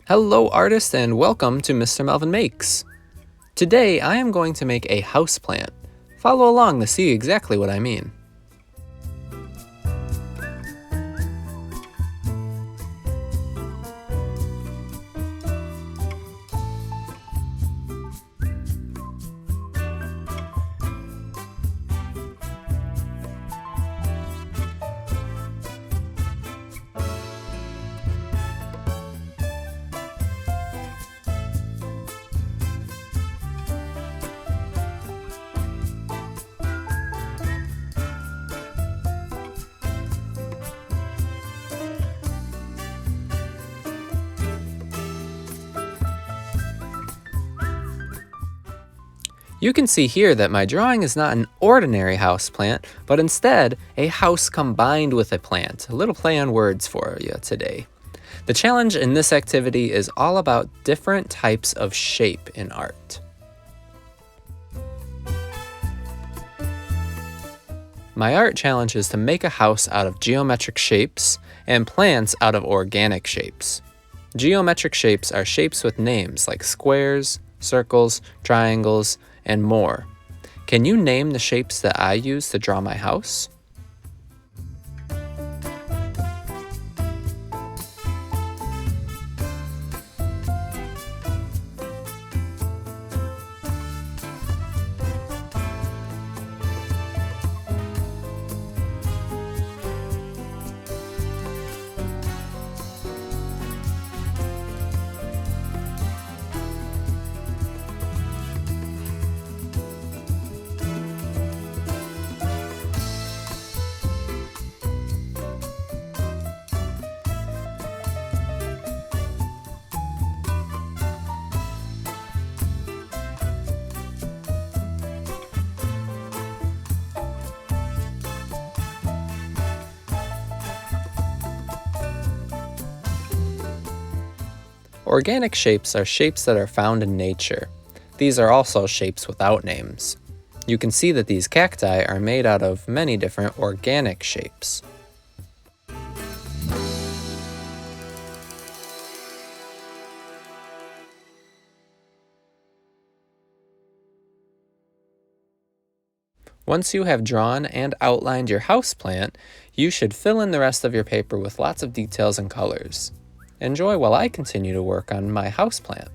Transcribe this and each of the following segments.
Hello artists and welcome to Mr. Melvin Makes. Today I am going to make a houseplant. Follow along to see exactly what I mean. You can see here that my drawing is not an ordinary houseplant, but instead a house combined with a plant. A little play on words for you today. The challenge in this activity is all about different types of shape in art. My art challenge is to make a house out of geometric shapes and plants out of organic shapes. Geometric shapes are shapes with names like squares, circles, triangles, and more. Can you name the shapes that I use to draw my house? Organic shapes are shapes that are found in nature. These are also shapes without names. You can see that these cacti are made out of many different organic shapes. Once you have drawn and outlined your houseplant, you should fill in the rest of your paper with lots of details and colors. Enjoy while I continue to work on my houseplant.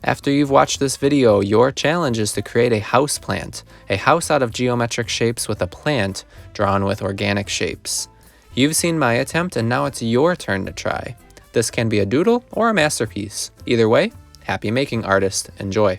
After you've watched this video, your challenge is to create a houseplant, a house out of geometric shapes with a plant drawn with organic shapes. You've seen my attempt and now it's your turn to try. This can be a doodle or a masterpiece. Either way, happy making, artist. Enjoy.